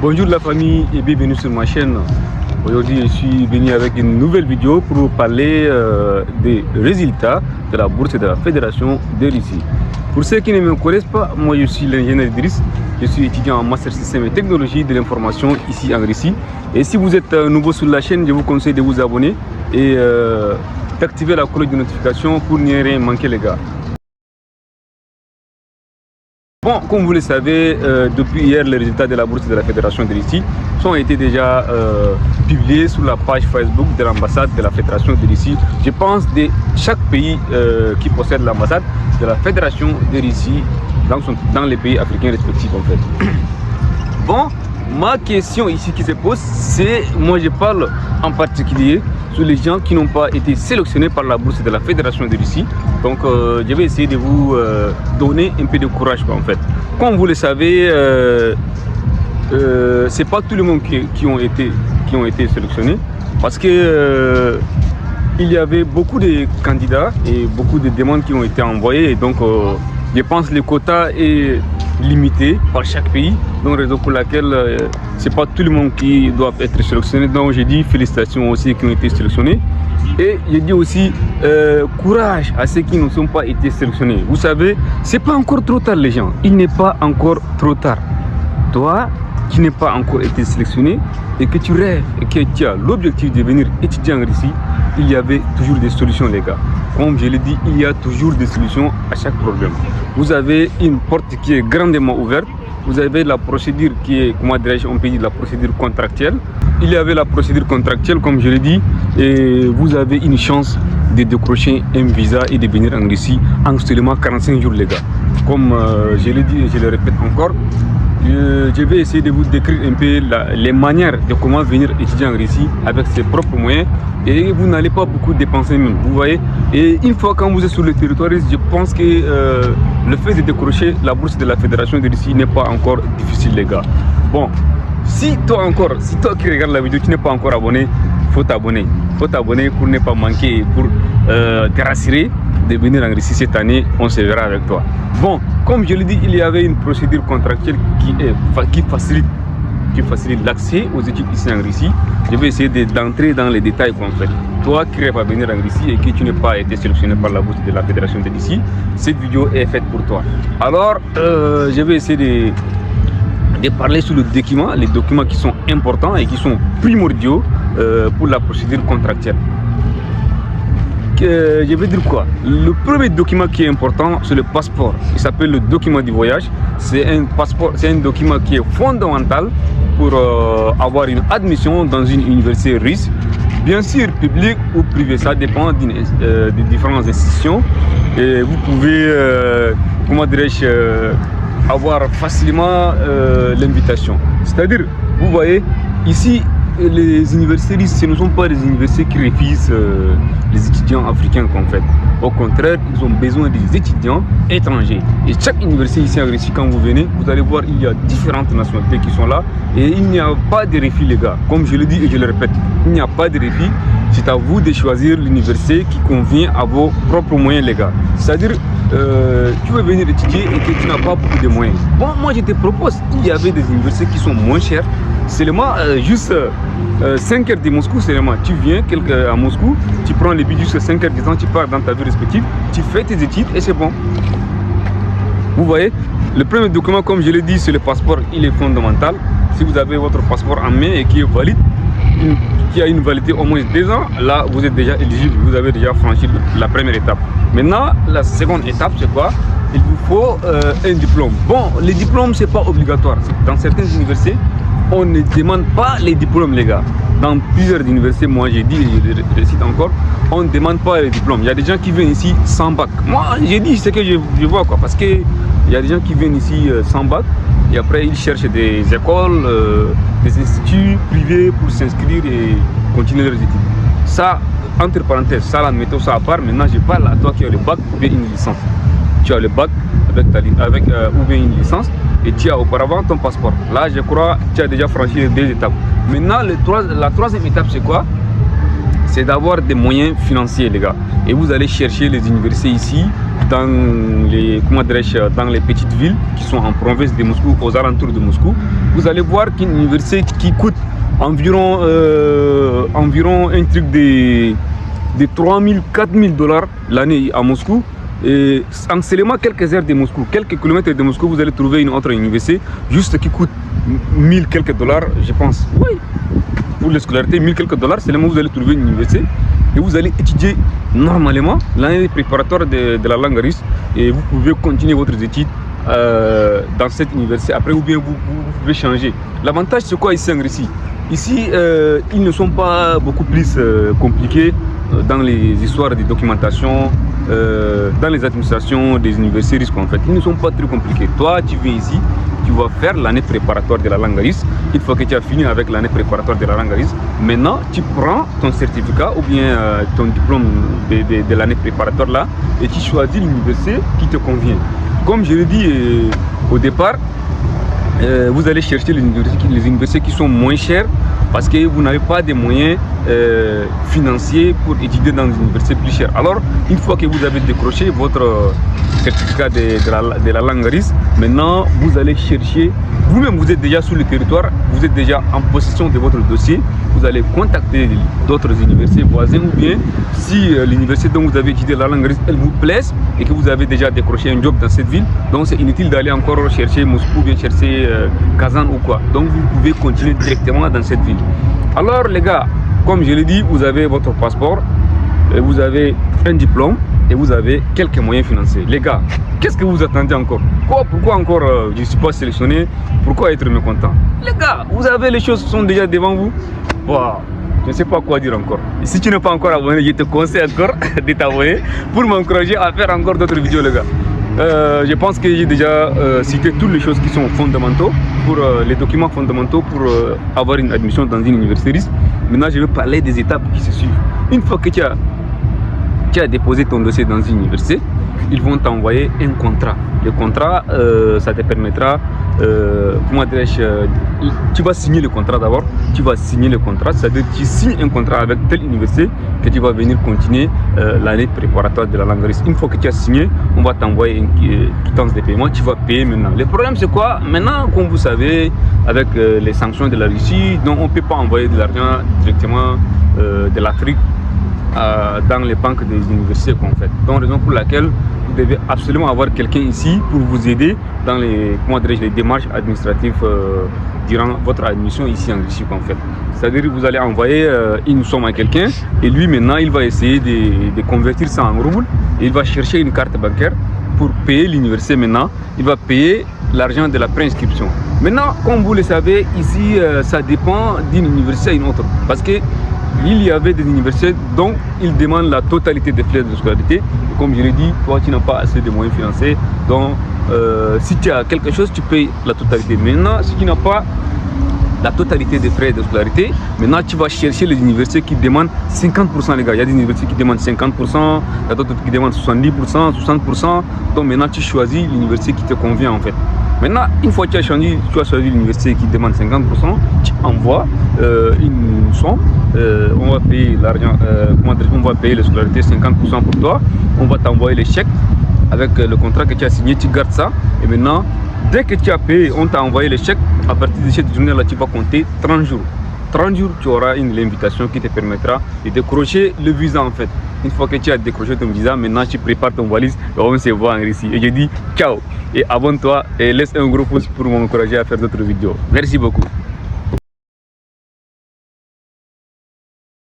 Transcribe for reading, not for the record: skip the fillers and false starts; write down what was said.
Bonjour la famille et bienvenue sur ma chaîne. Aujourd'hui je suis venu avec une nouvelle vidéo pour vous parler des résultats de la bourse de la Fédération de Russie. Pour ceux qui ne me connaissent pas, moi je suis l'ingénieur Idriss. Je suis étudiant en Master Système et Technologie de l'information ici en Russie. Et si vous êtes nouveau sur la chaîne, je vous conseille de vous abonner et d'activer la cloche de notification pour ne rien manquer les gars. Bon, comme vous le savez, depuis hier, les résultats de la bourse de la Fédération de Russie ont été déjà publiés sur la page Facebook de l'ambassade de la Fédération de Russie. Je pense de chaque pays qui possède l'ambassade de la Fédération de Russie dans les pays africains respectifs en fait. Bon, ma question ici qui se pose, c'est, moi je parle en particulier sur les gens qui n'ont pas été sélectionnés par la bourse de la Fédération de Russie. Donc je vais essayer de vous donner un peu de courage quoi, en fait. Comme vous le savez, c'est pas tout le monde qui ont été sélectionnés parce que il y avait beaucoup de candidats et beaucoup de demandes qui ont été envoyées et donc je pense que le quota est limité par chaque pays, donc raison pour laquelle c'est pas tout le monde qui doit être sélectionné. Donc j'ai dit félicitations aussi qui ont été sélectionnés et j'ai dit aussi courage à ceux qui ne sont pas été sélectionnés. Vous savez, c'est pas encore trop tard les gens, il n'est pas encore trop tard. Toi qui n'es pas encore été sélectionné et que tu rêves et que tu as l'objectif de venir étudier en Russie, il y avait toujours des solutions les gars. Comme je l'ai dit, il y a toujours des solutions à chaque problème. Vous avez une porte qui est grandement ouverte. Vous avez la procédure qui est, comment dirais-je, on peut dire la procédure contractuelle. Il y avait la procédure contractuelle, comme je l'ai dit, et vous avez une chance de décrocher un visa et de venir en Russie en seulement 45 jours les gars. Comme je l'ai dit et je le répète encore, je vais essayer de vous décrire un peu les manières de comment venir étudier en Russie avec ses propres moyens et vous n'allez pas beaucoup dépenser même, vous voyez. Et une fois quand vous êtes sur le territoire, je pense que le fait de décrocher la bourse de la Fédération de Russie n'est pas encore difficile les gars. Bon, si toi qui regardes la vidéo, tu n'es pas encore abonné, faut t'abonner pour ne pas manquer, pour te rassurer de venir en Russie cette année, on se verra avec toi. Bon, comme je l'ai dit, il y avait une procédure contractuelle qui facilite l'accès aux études ici en Russie. Je vais essayer d'entrer dans les détails en fait. Toi qui rêves à venir en Russie et que tu n'es pas été sélectionné par la bourse de la Fédération de Russie, cette vidéo est faite pour toi. Alors, je vais essayer de parler sur les documents qui sont importants et qui sont primordiaux pour la procédure contractuelle. Je vais dire quoi? Le premier document qui est important, c'est le passeport. Il s'appelle le document du voyage. C'est un passeport, c'est un document qui est fondamental pour avoir une admission dans une université russe. Bien sûr, publique ou privée, ça dépend des différentes institutions. Et vous pouvez, comment dirais-je, avoir facilement l'invitation. C'est-à-dire, vous voyez, ici, les universités russes, ce ne sont pas des universités qui refusent les étudiants africains qu'en fait. Au contraire, ils ont besoin des étudiants étrangers. Et chaque université ici en Russie, quand vous venez, vous allez voir, il y a différentes nationalités qui sont là. Et il n'y a pas de refus les gars. Comme je le dis et je le répète, il n'y a pas de refus. C'est à vous de choisir l'université qui convient à vos propres moyens les gars. C'est-à-dire, tu veux venir étudier et que tu n'as pas beaucoup de moyens. Bon, moi je te propose, il y avait des universités qui sont moins chères. Seulement, juste 5 heures de Moscou, seulement. Tu viens à Moscou, tu prends les billets jusqu'à 5 heures de temps, tu pars dans ta vie respective, tu fais tes études et c'est bon. Vous voyez, le premier document, comme je l'ai dit, c'est le passeport, il est fondamental. Si vous avez votre passeport en main et qui est valide, qui a une validité au moins 2 ans, là vous êtes déjà éligible, vous avez déjà franchi la première étape. Maintenant, la seconde étape, c'est quoi? Il vous faut un diplôme. Bon, les diplômes, c'est pas obligatoire. Dans certaines universités, on ne demande pas les diplômes les gars. Dans plusieurs universités, moi j'ai dit, et je le cite encore, on ne demande pas les diplômes. Il y a des gens qui viennent ici sans bac. Moi j'ai dit ce que je vois quoi, parce que il y a des gens qui viennent ici sans bac et après ils cherchent des écoles, des instituts privés pour s'inscrire et continuer leurs études. Ça, entre parenthèses, ça la méthode ça à part. Maintenant je parle à toi qui as le bac ou bien une licence. Tu as le bac avec ou bien une licence et tu as auparavant ton passeport. Là, je crois que tu as déjà franchi les 2 étapes. Maintenant, la troisième étape, c'est quoi? C'est d'avoir des moyens financiers, les gars. Et vous allez chercher les universités ici dans les petites villes qui sont en province de Moscou, aux alentours de Moscou, vous allez voir qu'une université qui coûte environ un truc de 3 000, 4 000 dollars l'année à Moscou. Et en seulement quelques heures de Moscou, quelques kilomètres de Moscou, vous allez trouver une autre université juste qui coûte 1000 quelques dollars, je pense. Oui, pour les scolarités, 1000 quelques dollars, seulement vous allez trouver une université et vous allez étudier normalement l'année préparatoire de la langue russe et vous pouvez continuer votre étude dans cette université. Après, ou bien vous pouvez changer. L'avantage, c'est quoi ici en Russie? Ici, ils ne sont pas beaucoup plus compliqués dans les histoires de documentation, dans les administrations des universités russes en fait. Ils ne sont pas très compliqués. Toi, tu viens ici, tu vas faire l'année préparatoire de la langue russe. Une fois que tu as fini avec l'année préparatoire de la langue russe, maintenant tu prends ton certificat ou bien ton diplôme de l'année préparatoire là et tu choisis l'université qui te convient. Comme je l'ai dit au départ, vous allez chercher les universités qui sont moins chères parce que vous n'avez pas de moyens financiers pour étudier dans une université plus chère. Alors, une fois que vous avez décroché votre certificat de la langue russe, maintenant vous allez chercher, vous-même vous êtes déjà sur le territoire, vous êtes déjà en possession de votre dossier, vous allez contacter d'autres universités voisines ou bien si l'université dont vous avez étudié la langue russe, elle vous plaise et que vous avez déjà décroché un job dans cette ville, donc c'est inutile d'aller encore chercher Moscou ou bien chercher Kazan ou quoi. Donc vous pouvez continuer directement dans cette ville. Alors les gars, comme je l'ai dit, vous avez votre passeport, vous avez un diplôme et vous avez quelques moyens financiers. Les gars, qu'est-ce que vous attendez encore? Pourquoi encore je ne suis pas sélectionné? Pourquoi être mécontent? Les gars, vous avez les choses qui sont déjà devant vous. Wow. Je ne sais pas quoi dire encore. Et si tu n'es pas encore abonné, je te conseille encore de t'abonner pour m'encourager à faire encore d'autres vidéos les gars. Je pense que j'ai déjà cité toutes les choses qui sont fondamentaux pour les documents fondamentaux pour avoir une admission dans une université russe. Maintenant, je vais parler des étapes qui se suivent. Une fois que tu as déposé ton dossier dans une université, ils vont t'envoyer un contrat. Le contrat, ça te permettra, comment dirais-je, tu vas signer le contrat d'abord. Tu vas signer le contrat, c'est-à-dire que tu signes un contrat avec telle université que tu vas venir continuer l'année préparatoire de la langue russe. Une fois que tu as signé, on va t'envoyer une quittance de paiement, tu vas payer maintenant. Le problème c'est quoi? Maintenant, comme vous savez, avec les sanctions de la Russie, donc on ne peut pas envoyer de l'argent directement de l'Afrique dans les banques des universités qu'on fait. Donc raison pour laquelle vous devez absolument avoir quelqu'un ici pour vous aider dans les, les démarches administratives durant votre admission ici en Russie qu'on fait. C'est-à-dire que vous allez envoyer une somme à quelqu'un et lui maintenant il va essayer de convertir ça en rouble et il va chercher une carte bancaire pour payer l'université maintenant. Il va payer l'argent de la préinscription. Maintenant, comme vous le savez, ici ça dépend d'une université à une autre parce que il y avait des universités dont ils demandent la totalité des frais de scolarité. Et comme je l'ai dit, toi tu n'as pas assez de moyens financiers. Donc si tu as quelque chose, tu payes la totalité. Maintenant, si tu n'as pas la totalité des frais de scolarité, maintenant tu vas chercher les universités qui demandent 50% les gars. Il y a des universités qui demandent 50%, il y a d'autres qui demandent 70%, 60%. Donc maintenant tu choisis l'université qui te convient en fait. Maintenant, une fois que tu as choisi l'université qui demande 50%, tu envoies une somme, on va payer l'argent, on va payer les scolarités 50% pour toi, on va t'envoyer les chèques avec le contrat que tu as signé, tu gardes ça, et maintenant, dès que tu as payé, on t'a envoyé les chèques, à partir de cette journée-là, tu vas compter 30 jours. 30 jours, tu auras une invitation qui te permettra de décrocher le visa en fait. Une fois que tu as décroché ton visa, maintenant tu prépares ton valise et on se voit en Russie. Et je dis ciao et abonne-toi et laisse un gros pouce pour m'encourager à faire d'autres vidéos. Merci beaucoup.